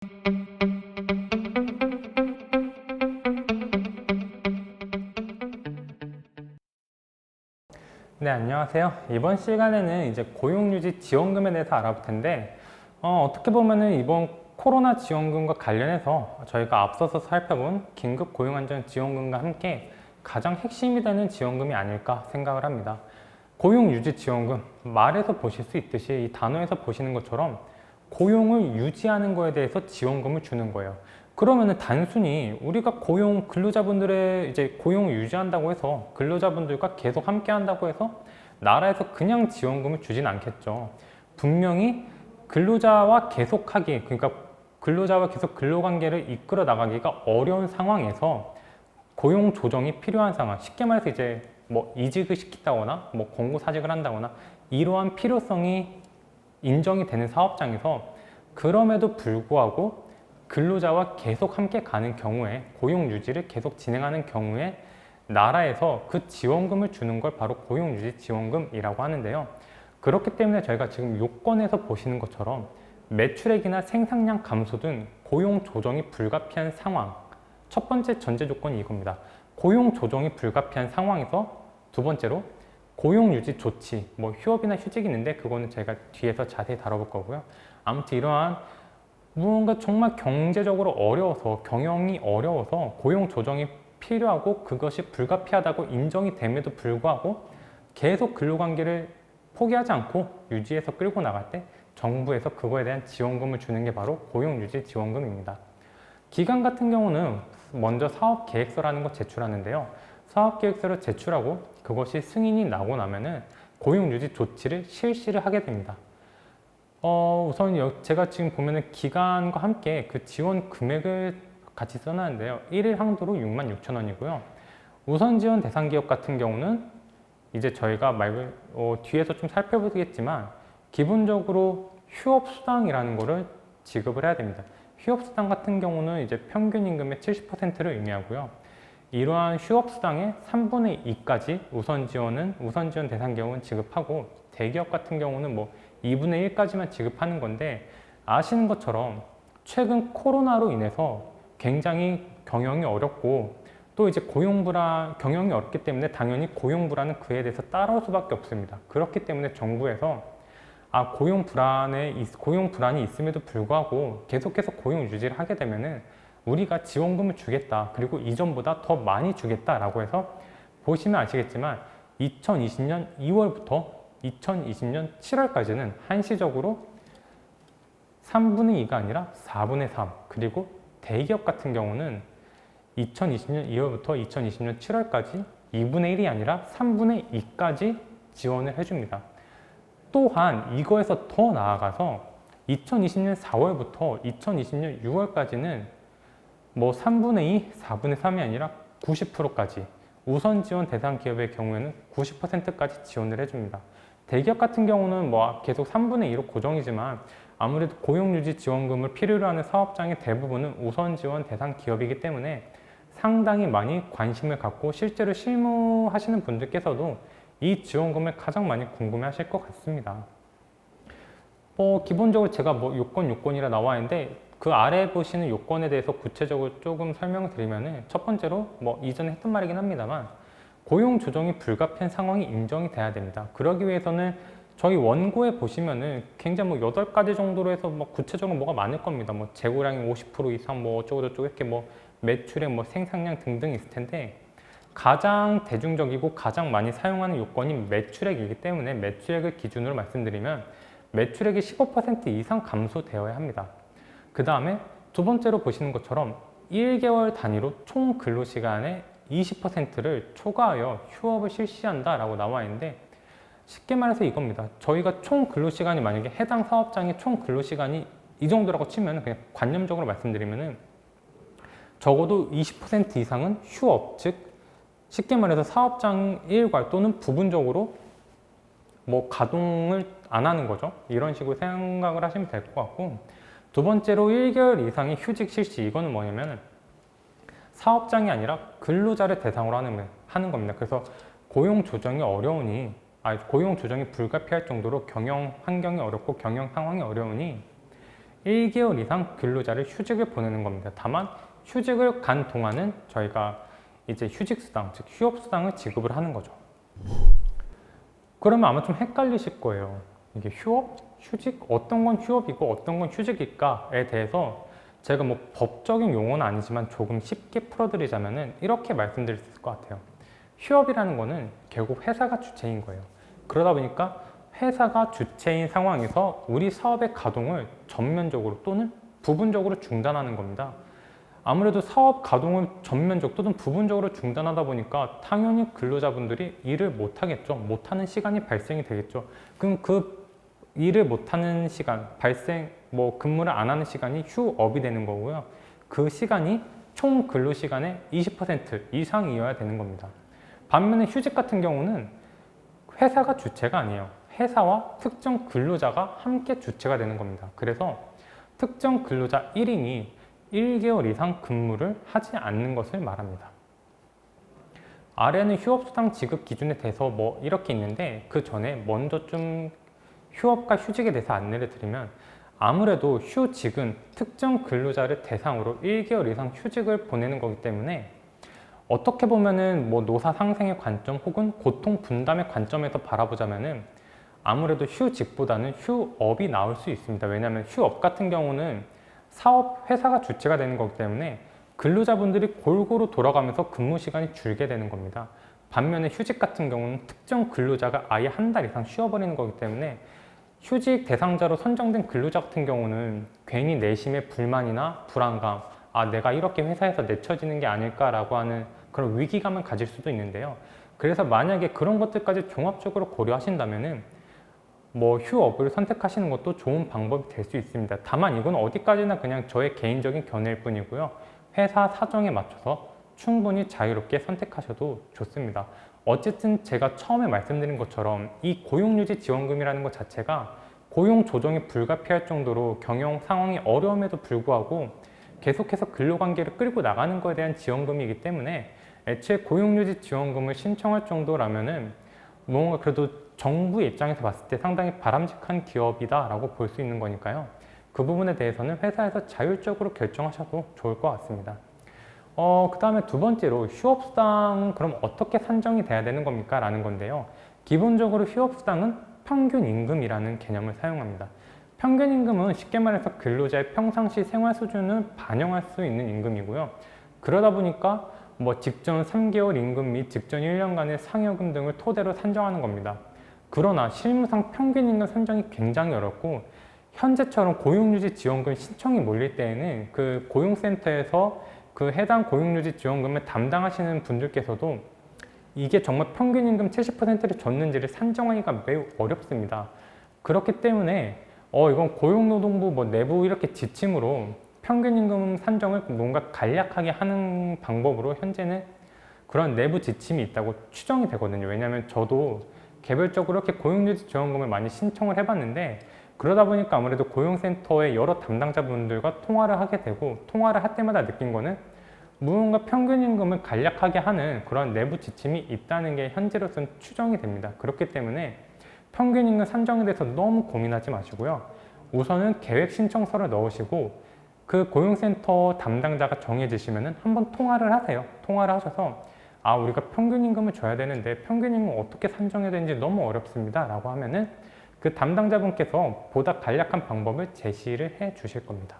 네, 안녕하세요. 이번 시간에는 이제 고용유지 지원금에 대해서 알아볼 텐데, 어떻게 보면은 이번 코로나 지원금과 관련해서 저희가 앞서서 살펴본 긴급 고용안정지원금과 함께 가장 핵심이 되는 지원금이 아닐까 생각을 합니다. 고용유지 지원금, 말에서 보실 수 있듯이 이 단어에서 보시는 것처럼 고용을 유지하는 거에 대해서 지원금을 주는 거예요. 그러면은 단순히 우리가 근로자분들의 이제 고용을 유지한다고 해서 근로자분들과 계속 함께 한다고 해서 나라에서 그냥 지원금을 주진 않겠죠. 분명히 근로자와 계속하기, 그러니까 근로자와 계속 근로관계를 이끌어 나가기가 어려운 상황에서 고용 조정이 필요한 상황, 쉽게 말해서 이제 뭐 이직을 시킨다거나 뭐 권고사직을 한다거나 이러한 필요성이 인정이 되는 사업장에서 그럼에도 불구하고 근로자와 계속 함께 가는 경우에 고용 유지를 계속 진행하는 경우에 나라에서 그 지원금을 주는 걸 바로 고용유지 지원금이라고 하는데요. 그렇기 때문에 저희가 지금 요건에서 보시는 것처럼 매출액이나 생산량 감소 등 고용 조정이 불가피한 상황, 첫 번째 전제 조건이 이겁니다. 고용 조정이 불가피한 상황에서 두 번째로 고용 유지 조치, 뭐 휴업이나 휴직이 있는데 그거는 제가 뒤에서 자세히 다뤄볼 거고요. 아무튼 이러한 무언가 정말 경제적으로 어려워서 경영이 어려워서 고용 조정이 필요하고 그것이 불가피하다고 인정이 됨에도 불구하고 계속 근로관계를 포기하지 않고 유지해서 끌고 나갈 때 정부에서 그거에 대한 지원금을 주는 게 바로 고용유지 지원금입니다. 기간 같은 경우는 먼저 사업계획서라는 거 제출하는데요. 사업계획서를 제출하고 그것이 승인이 나고 나면은 고용유지 조치를 실시를 하게 됩니다. 우선 제가 지금 보면은 기간과 함께 그 지원 금액을 같이 써놨는데요. 1일 항도로 66,000원이고요. 우선 지원 대상 기업 같은 경우는 이제 저희가 뒤에서 좀 살펴보겠지만 기본적으로 휴업수당이라는 거를 지급을 해야 됩니다. 휴업수당 같은 경우는 이제 평균 임금의 70%를 의미하고요. 이러한 휴업수당의 3분의 2까지 우선 지원 대상 기업은 지급하고 대기업 같은 경우는 뭐 2분의 1까지만 지급하는 건데 아시는 것처럼 최근 코로나로 인해서 굉장히 경영이 어렵고 또 이제 경영이 어렵기 때문에 당연히 고용 불안은 그에 대해서 따라올 수밖에 없습니다. 그렇기 때문에 정부에서 고용 불안이 있음에도 불구하고 계속해서 고용 유지를 하게 되면은 우리가 지원금을 주겠다. 그리고 이전보다 더 많이 주겠다라고 해서 보시면 아시겠지만 2020년 2월부터 2020년 7월까지는 한시적으로 3분의 2가 아니라 4분의 3 그리고 대기업 같은 경우는 2020년 2월부터 2020년 7월까지 2분의 1이 아니라 3분의 2까지 지원을 해줍니다. 또한 이거에서 더 나아가서 2020년 4월부터 2020년 6월까지는 뭐 3분의 2, 4분의 3이 아니라 90%까지 우선 지원 대상 기업의 경우에는 90%까지 지원을 해줍니다. 대기업 같은 경우는 뭐 계속 3분의 2로 고정이지만 아무래도 고용유지 지원금을 필요로 하는 사업장의 대부분은 우선 지원 대상 기업이기 때문에 상당히 많이 관심을 갖고 실제로 실무하시는 분들께서도 이 지원금을 가장 많이 궁금해 하실 것 같습니다. 기본적으로 제가 뭐 요건이라 나와 있는데 그 아래 보시는 요건에 대해서 구체적으로 조금 설명을 드리면은 첫 번째로 뭐 이전에 했던 말이긴 합니다만 고용 조정이 불가피한 상황이 인정이 돼야 됩니다. 그러기 위해서는 저희 원고에 보시면은 굉장히 뭐 8가지 정도로 해서 뭐 구체적으로 뭐가 많을 겁니다. 뭐 재고량이 50% 이상 뭐 어쩌고저쩌고 이렇게 뭐 매출액 뭐 생산량 등등 있을 텐데 가장 대중적이고 가장 많이 사용하는 요건이 매출액이기 때문에 매출액을 기준으로 말씀드리면 매출액이 15% 이상 감소되어야 합니다. 그 다음에 두 번째로 보시는 것처럼 1개월 단위로 총 근로시간의 20%를 초과하여 휴업을 실시한다 라고 나와 있는데 쉽게 말해서 이겁니다. 저희가 총 근로시간이 만약에 해당 사업장의 총 근로시간이 이 정도라고 치면 그냥 관념적으로 말씀드리면은 적어도 20% 이상은 휴업, 즉 쉽게 말해서 사업장 일괄 또는 부분적으로 뭐 가동을 안 하는 거죠. 이런 식으로 생각을 하시면 될 것 같고 두 번째로 1개월 이상의 휴직 실시 이거는 뭐냐면 사업장이 아니라 근로자를 대상으로 하는 겁니다. 그래서 고용 조정이 불가피할 정도로 경영 환경이 어렵고 경영 상황이 어려우니 1개월 이상 근로자를 휴직을 보내는 겁니다. 다만 휴직을 간 동안은 저희가 이제 휴직수당, 즉 휴업수당을 지급을 하는 거죠. 그러면 아마 좀 헷갈리실 거예요. 이게 휴업, 휴직, 어떤 건 휴업이고 어떤 건 휴직일까에 대해서 제가 뭐 법적인 용어는 아니지만 조금 쉽게 풀어드리자면은 이렇게 말씀드릴 수 있을 것 같아요. 휴업이라는 거는 결국 회사가 주체인 거예요. 그러다 보니까 회사가 주체인 상황에서 우리 사업의 가동을 전면적으로 또는 부분적으로 중단하는 겁니다. 아무래도 사업 가동을 전면적 또는 부분적으로 중단하다 보니까 당연히 근로자분들이 일을 못하겠죠. 못하는 시간이 발생이 되겠죠. 그럼 그 일을 못하는 시간, 근무를 안 하는 시간이 휴업이 되는 거고요. 그 시간이 총 근로시간의 20% 이상이어야 되는 겁니다. 반면에 휴직 같은 경우는 회사가 주체가 아니에요. 회사와 특정 근로자가 함께 주체가 되는 겁니다. 그래서 특정 근로자 1인이 1개월 이상 근무를 하지 않는 것을 말합니다. 아래는 휴업수당 지급 기준에 대해서 뭐 이렇게 있는데 그 전에 먼저 좀 휴업과 휴직에 대해서 안내를 드리면 아무래도 휴직은 특정 근로자를 대상으로 1개월 이상 휴직을 보내는 거기 때문에 어떻게 보면은 뭐 노사 상생의 관점 혹은 고통 분담의 관점에서 바라보자면은 아무래도 휴직보다는 휴업이 나올 수 있습니다. 왜냐하면 휴업 같은 경우는 사업 회사가 주체가 되는 거기 때문에 근로자분들이 골고루 돌아가면서 근무 시간이 줄게 되는 겁니다. 반면에 휴직 같은 경우는 특정 근로자가 아예 한 달 이상 쉬어버리는 거기 때문에 휴직 대상자로 선정된 근로자 같은 경우는 괜히 내심의 불만이나 불안감, 내가 이렇게 회사에서 내쳐지는 게 아닐까라고 하는 그런 위기감을 가질 수도 있는데요. 그래서 만약에 그런 것들까지 종합적으로 고려하신다면은 뭐 휴업을 선택하시는 것도 좋은 방법이 될 수 있습니다. 다만 이건 어디까지나 그냥 저의 개인적인 견해일 뿐이고요. 회사 사정에 맞춰서 충분히 자유롭게 선택하셔도 좋습니다. 어쨌든 제가 처음에 말씀드린 것처럼 이 고용유지 지원금이라는 것 자체가 고용 조정이 불가피할 정도로 경영 상황이 어려움에도 불구하고 계속해서 근로관계를 끌고 나가는 것에 대한 지원금이기 때문에 애초에 고용유지 지원금을 신청할 정도라면은 뭔가 그래도 정부 입장에서 봤을 때 상당히 바람직한 기업이다라고 볼 수 있는 거니까요. 그 부분에 대해서는 회사에서 자율적으로 결정하셔도 좋을 것 같습니다. 그 다음에 두 번째로 휴업수당 그럼 어떻게 산정이 돼야 되는 겁니까? 라는 건데요. 기본적으로 휴업수당은 평균임금이라는 개념을 사용합니다. 평균임금은 쉽게 말해서 근로자의 평상시 생활 수준을 반영할 수 있는 임금이고요. 그러다 보니까 뭐 직전 3개월 임금 및 직전 1년간의 상여금 등을 토대로 산정하는 겁니다. 그러나 실무상 평균임금 산정이 굉장히 어렵고 현재처럼 고용유지 지원금 신청이 몰릴 때에는 그 고용센터에서 그 해당 고용유지 지원금을 담당하시는 분들께서도 이게 정말 평균임금 70%를 줬는지를 산정하기가 매우 어렵습니다. 그렇기 때문에 이건 고용노동부 뭐 내부 이렇게 지침으로 평균임금 산정을 뭔가 간략하게 하는 방법으로 현재는 그런 내부 지침이 있다고 추정이 되거든요. 왜냐하면 저도 개별적으로 이렇게 고용유지 지원금을 많이 신청을 해봤는데 그러다 보니까 아무래도 고용센터의 여러 담당자분들과 통화를 하게 되고 통화를 할 때마다 느낀 거는 무언가 평균임금을 간략하게 하는 그런 내부 지침이 있다는 게 현재로서는 추정이 됩니다. 그렇기 때문에 평균임금 산정에 대해서 너무 고민하지 마시고요. 우선은 계획 신청서를 넣으시고 그 고용센터 담당자가 정해지시면 한번 통화를 하세요. 통화를 하셔서 우리가 평균임금을 줘야 되는데 평균임금 어떻게 산정해야 되는지 너무 어렵습니다. 라고 하면은 그 담당자분께서 보다 간략한 방법을 제시를 해 주실 겁니다.